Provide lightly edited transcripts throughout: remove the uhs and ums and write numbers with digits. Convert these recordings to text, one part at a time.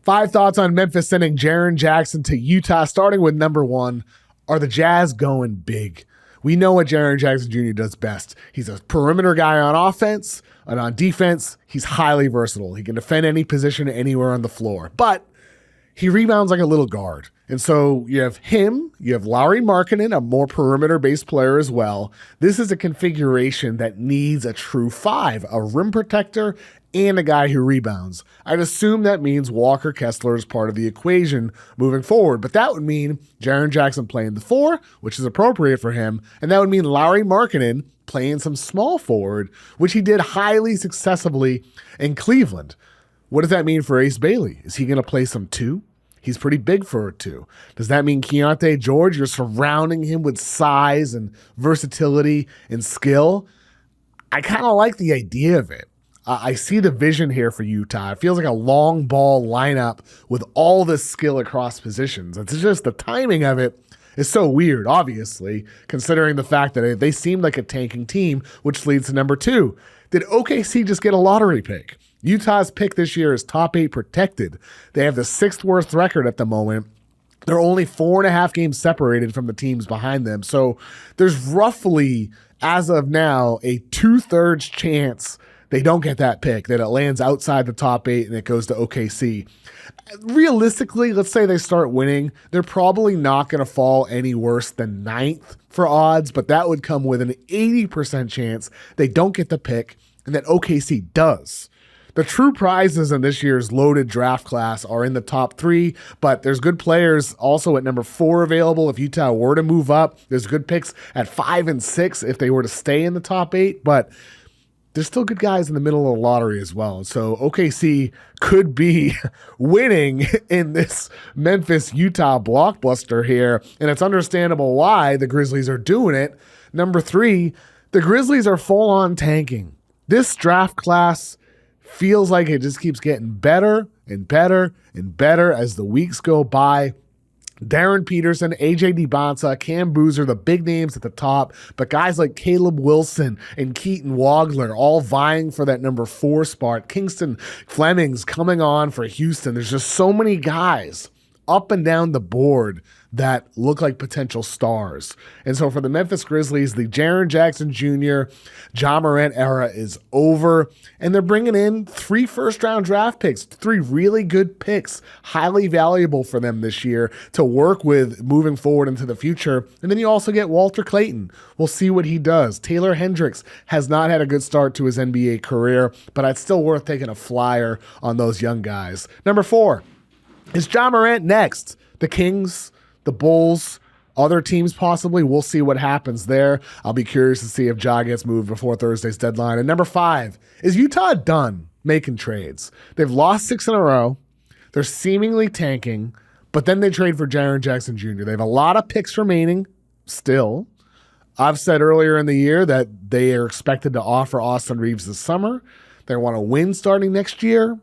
5 thoughts on Memphis sending Jaren Jackson to Utah, starting with number 1. Are the Jazz going big? We know what Jaren Jackson Jr. does best. He's a perimeter guy on offense, and on defense, he's highly versatile. He can defend any position anywhere on the floor, but he rebounds like a little guard. And so you have him, you have Lauri Markkanen, a more perimeter-based player as well. This is a configuration that needs a true 5, a rim protector and a guy who rebounds. I'd assume that means Walker Kessler is part of the equation moving forward, but that would mean Jaren Jackson playing the 4, which is appropriate for him, and that would mean Lauri Markkanen playing some small forward, which he did highly successfully in Cleveland. What does that mean for Ace Bailey? Is he going to play some 2? He's pretty big for a 2. Does that mean Keontae George, you're surrounding him with size and versatility and skill? I kind of like the idea of it. I see the vision here for Utah. It feels like a long ball lineup with all this skill across positions. It's just the timing of it is so weird, obviously, considering the fact that they seem like a tanking team, which leads to number 2. Did OKC just get a lottery pick? Utah's pick this year is top 8 protected. They have the 6th worst record at the moment. They're only 4.5 games separated from the teams behind them. So there's roughly, as of now, a 2/3 chance they don't get that pick, that it lands outside the top 8 and it goes to OKC. Realistically, let's say they start winning, they're probably not going to fall any worse than 9th for odds, but that would come with an 80% chance they don't get the pick and that OKC does. The true prizes in this year's loaded draft class are in the top 3, but there's good players also at number 4 available if Utah were to move up. There's good picks at 5 and 6 if they were to stay in the top 8, but there's still good guys in the middle of the lottery as well. So OKC could be winning in this Memphis-Utah blockbuster here, and it's understandable why the Grizzlies are doing it. Number 3, the Grizzlies are full-on tanking. This draft class feels like it just keeps getting better and better and better as the weeks go by. Darren Peterson, AJ DiBonta, Cam Boozer, the big names at the top, but guys like Caleb Wilson and Keaton Wagler all vying for that number 4 spot. Kingston Fleming's coming on for Houston. There's just so many guys up and down the board that look like potential stars. And so for the Memphis Grizzlies, the Jaren Jackson Jr., Ja Morant era is over, and they're bringing in 3 first-round draft picks, 3 really good picks, highly valuable for them this year to work with moving forward into the future. And then you also get Walter Clayton. We'll see what he does. Taylor Hendricks has not had a good start to his NBA career, but it's still worth taking a flyer on those young guys. Number 4, is Ja Morant next? The Kings, the Bulls, other teams possibly. We'll see what happens there. I'll be curious to see if Ja gets moved before Thursday's deadline. And number 5, is Utah done making trades? They've lost 6 in a row. They're seemingly tanking, but then they trade for Jaren Jackson Jr. They have a lot of picks remaining still. I've said earlier in the year that they are expected to offer Austin Reeves this summer. They want to win starting next year.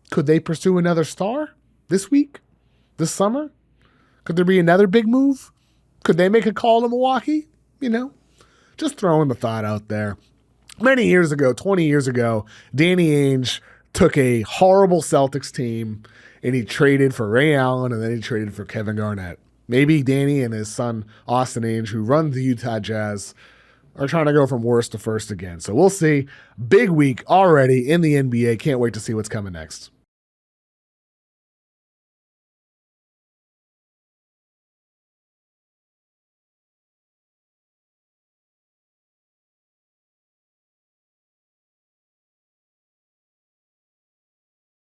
Could they pursue another star this week, this summer? Could there be another big move? Could they make a call to Milwaukee? Just throwing the thought out there. Many years ago, 20 years ago, Danny Ainge took a horrible Celtics team and he traded for Ray Allen and then he traded for Kevin Garnett. Maybe Danny and his son, Austin Ainge, who run the Utah Jazz, are trying to go from worst to first again. So we'll see. Big week already in the NBA. Can't wait to see what's coming next.